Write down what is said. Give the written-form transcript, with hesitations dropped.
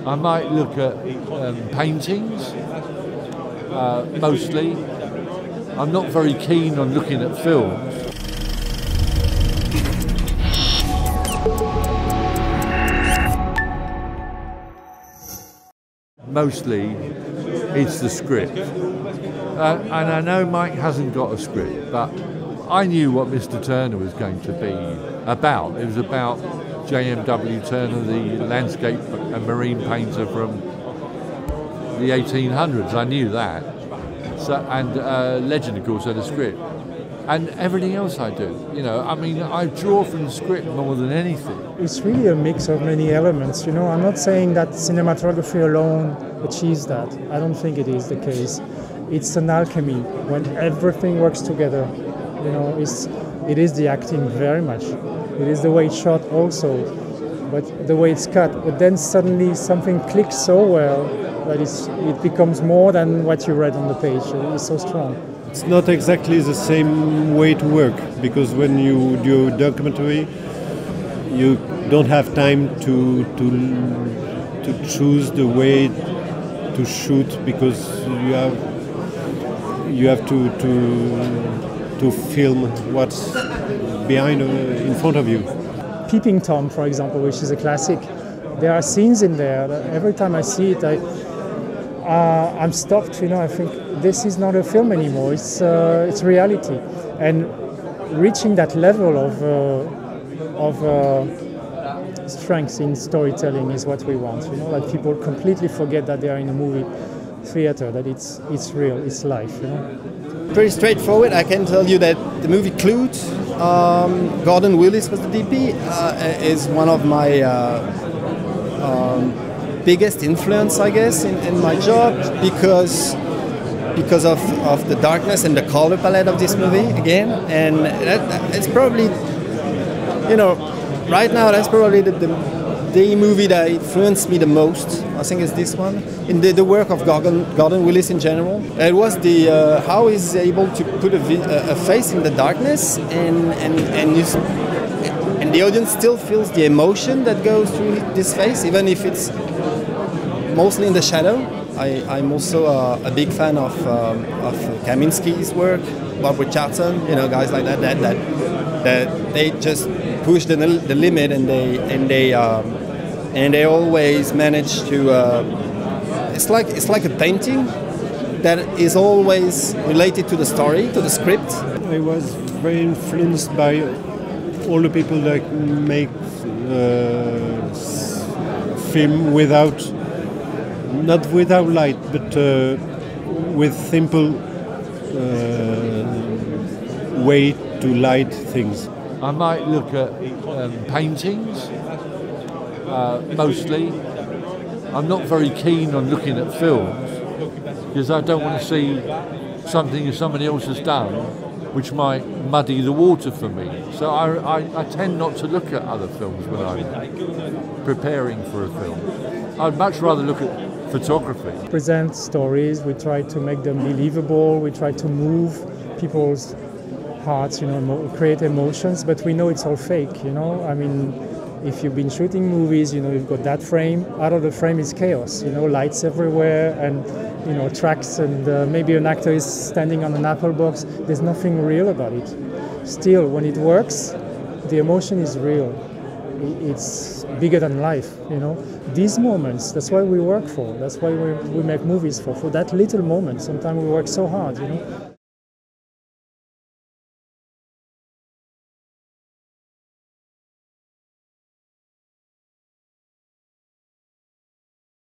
I might look at paintings, mostly. I'm not very keen on looking at films. Mostly, it's the script. And I know Mike hasn't got a script, but I knew what Mr. Turner was going to be about. It was about J.M.W. Turner, the landscape and marine painter from the 1800s. I knew that. So, and Legend, of course, had a script. And everything else I do, you know, I mean, I draw from the script more than anything. It's really a mix of many elements, you know. I'm not saying that cinematography alone achieves that. I don't think it is the case. It's an alchemy when everything works together. You know, it is the acting very much. It is the way it's shot also, but the way it's cut. But then suddenly something clicks so well that it becomes more than what you read on the page. It's so strong. It's not exactly the same way to work, because when you do a documentary, you don't have time to choose the way to shoot, because you have to film what's behind in front of you. Peeping Tom, for example, which is a classic. There are scenes in there that every time I see it, I'm stopped. You know, I think this is not a film anymore. It's reality, and reaching that level of strength in storytelling is what we want. You know, like people completely forget that they are in a movie theater, that it's real, it's life. You know. Pretty straightforward. I can tell you that the movie Clute, Gordon Willis was the DP, is one of my biggest influence, I guess, in my job, because of the darkness and the color palette of this movie again, and it's probably, you know, right now that's probably the movie that influenced me the most. I think it's this one, in the work of Gordon Willis in general. It was the how he's able to put a face in the darkness, and the audience still feels the emotion that goes through this face, even if it's mostly in the shadow. I'm also a big fan of Kaminsky's work, Bob Richardson, you know, guys like that they just push the limit, and they always manage to. It's like a painting that is always related to the story, to the script. I was very influenced by all the people that make film not without light, but with simple way to light things. I might look at paintings, mostly. I'm not very keen on looking at films, because I don't want to see something that somebody else has done which might muddy the water for me. So I tend not to look at other films when I'm preparing for a film. I'd much rather look at photography. Present stories, we try to make them believable, we try to move people's hearts, you know, create emotions, but we know it's all fake, you know. I mean, if you've been shooting movies, you know, you've got that frame, out of the frame is chaos, you know, lights everywhere, and, you know, tracks, and maybe an actor is standing on an apple box. There's nothing real about it. Still, when it works, the emotion is real. It's bigger than life, you know. These moments, that's why we work for, that's why we make movies for that little moment. Sometimes we work so hard, you know.